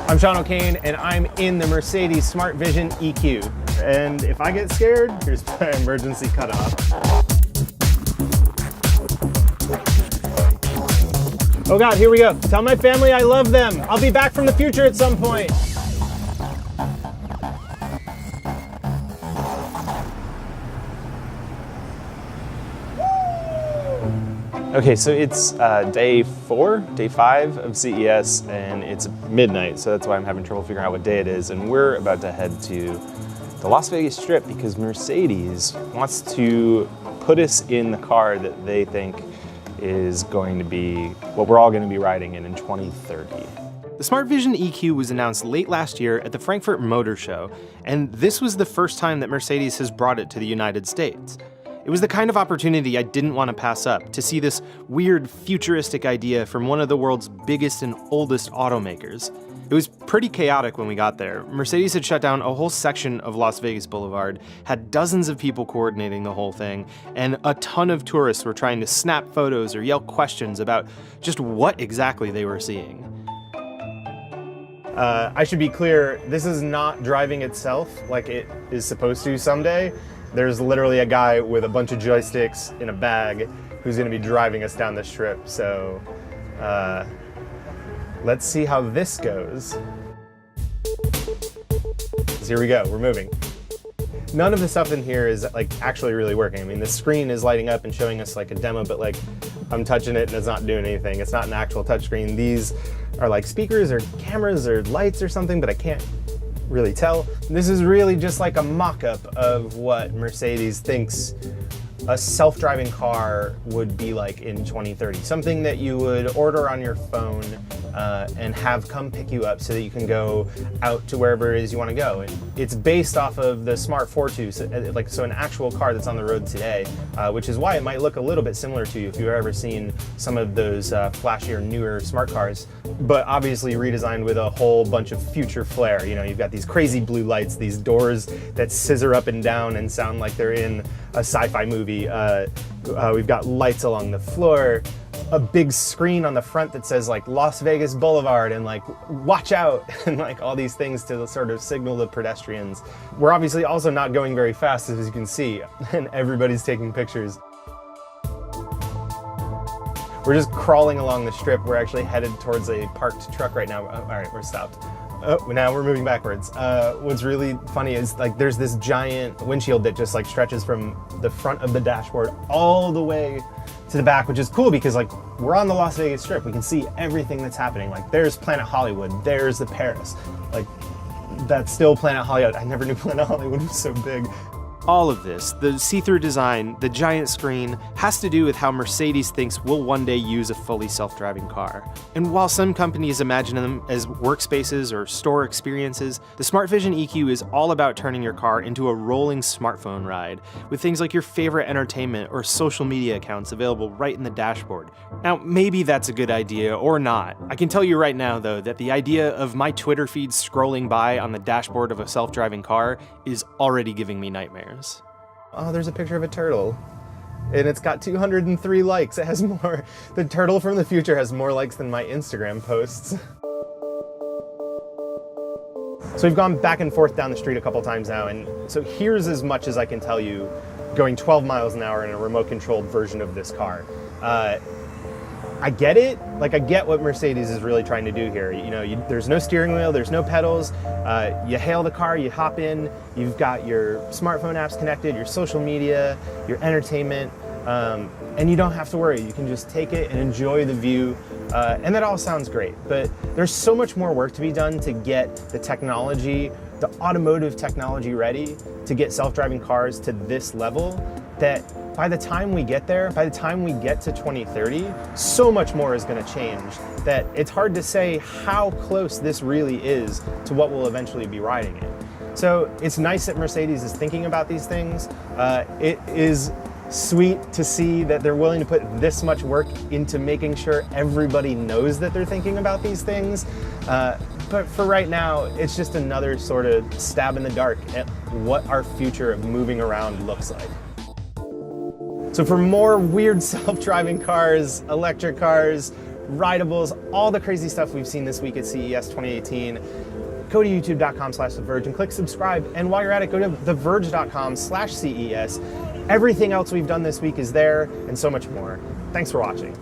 I'm Sean O'Kane, and I'm in the Mercedes Smart Vision EQ. And if I get scared, here's my emergency cutoff. Oh God, here we go. Tell my family I love them. I'll be back from the future at some point. Okay, so it's day 5 of CES, and it's midnight, so that's why I'm having trouble figuring out what day it is. And we're about to head to the Las Vegas Strip because Mercedes wants to put us in the car that they think is going to be what we're all going to be riding in 2030. The Smart Vision EQ was announced late last year at the Frankfurt Motor Show, and this was the first time that Mercedes has brought it to the United States. It was the kind of opportunity I didn't want to pass up, to see this weird futuristic idea from one of the world's biggest and oldest automakers. It was pretty chaotic when we got there. Mercedes had shut down a whole section of Las Vegas Boulevard, had dozens of people coordinating the whole thing, and a ton of tourists were trying to snap photos or yell questions about just what exactly they were seeing. I should be clear, this is not driving itself like it is supposed to someday. There's literally a guy with a bunch of joysticks in a bag who's going to be driving us down the strip. So let's see how this goes. So here we go, we're moving. None of the stuff in here is like actually really working. I mean, the screen is lighting up and showing us like a demo, but like I'm touching it and it's not doing anything. It's not an actual touchscreen. These are like speakers or cameras or lights or something, but I can't really tell. This is really just like a mock-up of what Mercedes thinks a self-driving car would be like in 2030. Something that you would order on your phone and have come pick you up so that you can go out to wherever it is you want to go. And it's based off of the Smart Fortwo, so an actual car that's on the road today, which is why it might look a little bit similar to you if you've ever seen some of those flashier, newer smart cars, but obviously redesigned with a whole bunch of future flair. You know, you've got these crazy blue lights, these doors that scissor up and down and sound like they're in a sci-fi movie. We've got lights along the floor, a big screen on the front that says like Las Vegas Boulevard and like watch out and like all these things to sort of signal the pedestrians. We're obviously also not going very fast, as you can see, and everybody's taking pictures. We're just crawling along the strip. We're actually headed towards a parked truck right now. All right, we're stopped. Oh, now we're moving backwards. What's really funny is like there's this giant windshield that just like stretches from the front of the dashboard all the way to the back, which is cool because like we're on the Las Vegas Strip. We can see everything that's happening. Like there's Planet Hollywood, there's the Paris. Like that's still Planet Hollywood. I never knew Planet Hollywood was so big. All of this, the see-through design, the giant screen, has to do with how Mercedes thinks we'll one day use a fully self-driving car. And while some companies imagine them as workspaces or store experiences, the Smart Vision EQ is all about turning your car into a rolling smartphone ride, with things like your favorite entertainment or social media accounts available right in the dashboard. Now, maybe that's a good idea or not. I can tell you right now, though, that the idea of my Twitter feed scrolling by on the dashboard of a self-driving car is already giving me nightmares. Oh, there's a picture of a turtle. And it's got 203 likes. It has more. The turtle from the future has more likes than my Instagram posts. So we've gone back and forth down the street a couple times now, and so here's as much as I can tell you going 12 miles an hour in a remote-controlled version of this car. I get it. Like, I get what Mercedes is really trying to do here. You know, there's no steering wheel, there's no pedals. You hail the car, you hop in, you've got your smartphone apps connected, your social media, your entertainment, and you don't have to worry. You can just take it and enjoy the view, and that all sounds great. But there's so much more work to be done to get the technology, the automotive technology ready to get self-driving cars to this level that by the time we get there, by the time we get to 2030, so much more is going to change that it's hard to say how close this really is to what we'll eventually be riding in. So it's nice that Mercedes is thinking about these things. It is sweet to see that they're willing to put this much work into making sure everybody knows that they're thinking about these things. But for right now, it's just another sort of stab in the dark at what our future of moving around looks like. So for more weird self-driving cars, electric cars, rideables, all the crazy stuff we've seen this week at CES 2018. Go to youtube.com/TheVerge and click subscribe. And while you're at it, go to theverge.com/CES. Everything else we've done this week is there, and so much more. Thanks for watching.